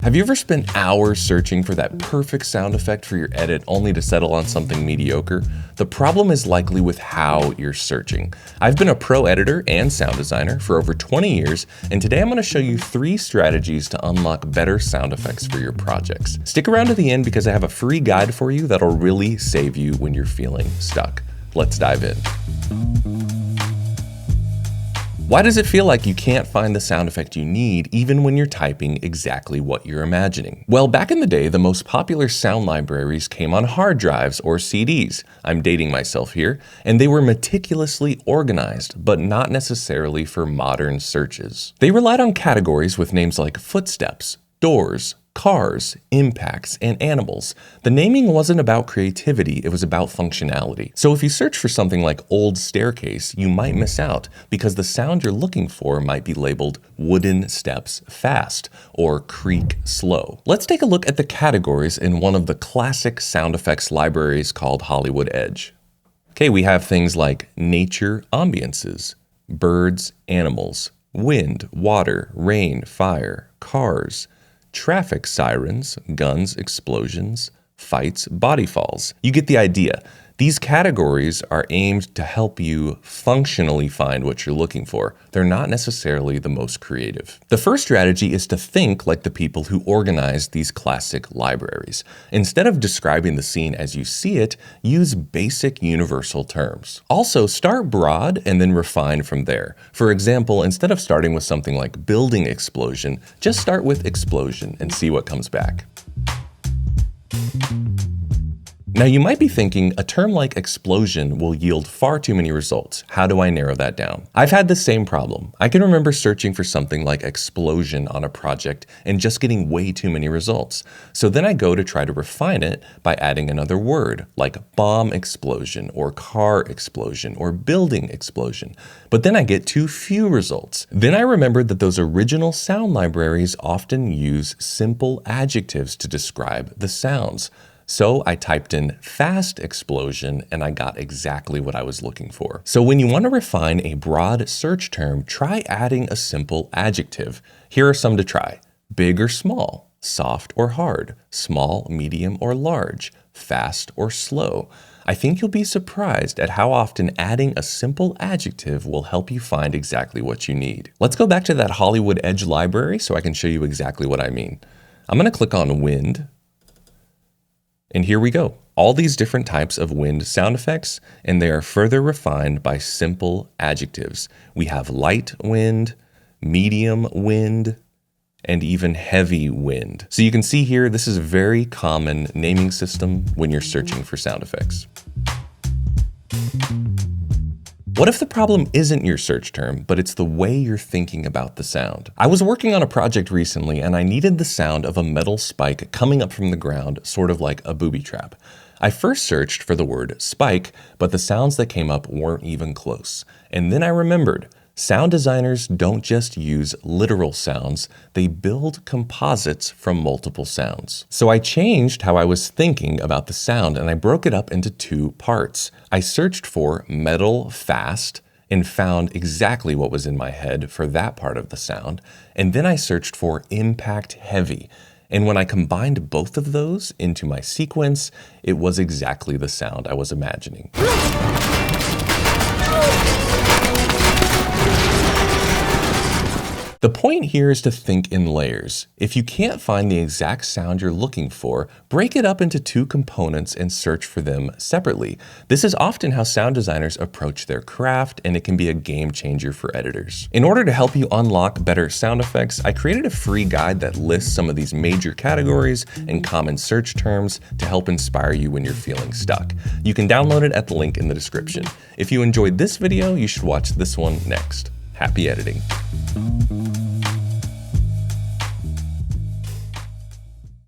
Have you ever spent hours searching for that perfect sound effect for your edit only to settle on something mediocre? The problem is likely with how you're searching. I've been a pro editor and sound designer for over 20 years, and today I'm going to show you 3 strategies to unlock better sound effects for your projects. Stick around to the end because I have a free guide for you that'll really save you when you're feeling stuck. Let's dive in. Why does it feel like you can't find the sound effect you need even when you're typing exactly what you're imagining? Well, back in the day, the most popular sound libraries came on hard drives or CDs. I'm dating myself here, and they were meticulously organized, but not necessarily for modern searches. They relied on categories with names like footsteps, doors, cars, impacts, and animals. The naming wasn't about creativity, it was about functionality. So if you search for something like old staircase, you might miss out because the sound you're looking for might be labeled wooden steps fast or creak slow. Let's take a look at the categories in one of the classic sound effects libraries called Hollywood Edge. Okay, we have things like nature ambiances, birds, animals, wind, water, rain, fire, cars, traffic sirens, guns, explosions, fights, body falls. You get the idea. These categories are aimed to help you functionally find what you're looking for. They're not necessarily the most creative. The first strategy is to think like the people who organized these classic libraries. Instead of describing the scene as you see it, use basic universal terms. Also, start broad and then refine from there. For example, instead of starting with something like building explosion, just start with explosion and see what comes back. Now you might be thinking a term like explosion will yield far too many results. How do I narrow that down? I've had the same problem. I can remember searching for something like explosion on a project and just getting way too many results. So then I go to try to refine it by adding another word like bomb explosion or car explosion or building explosion. But then I get too few results. Then I remembered that those original sound libraries often use simple adjectives to describe the sounds. So I typed in fast explosion and I got exactly what I was looking for. So when you want to refine a broad search term, try adding a simple adjective. Here are some to try. Big or small, soft or hard, small, medium or large, fast or slow. I think you'll be surprised at how often adding a simple adjective will help you find exactly what you need. Let's go back to that Hollywood Edge library so I can show you exactly what I mean. I'm going to click on wind. And here we go. All these different types of wind sound effects, and they are further refined by simple adjectives. We have light wind, medium wind, and even heavy wind. So you can see here, this is a very common naming system when you're searching for sound effects. What if the problem isn't your search term, but it's the way you're thinking about the sound? I was working on a project recently and I needed the sound of a metal spike coming up from the ground, sort of like a booby trap. I first searched for the word spike, but the sounds that came up weren't even close. And then I remembered, sound designers don't just use literal sounds, they build composites from multiple sounds. So I changed how I was thinking about the sound and I broke it up into 2 parts. I searched for metal fast and found exactly what was in my head for that part of the sound. And then I searched for impact heavy. And when I combined both of those into my sequence, it was exactly the sound I was imagining. The point here is to think in layers. If you can't find the exact sound you're looking for, break it up into 2 components and search for them separately. This is often how sound designers approach their craft, and it can be a game changer for editors. In order to help you unlock better sound effects, I created a free guide that lists some of these major categories and common search terms to help inspire you when you're feeling stuck. You can download it at the link in the description. If you enjoyed this video, you should watch this one next. Happy editing.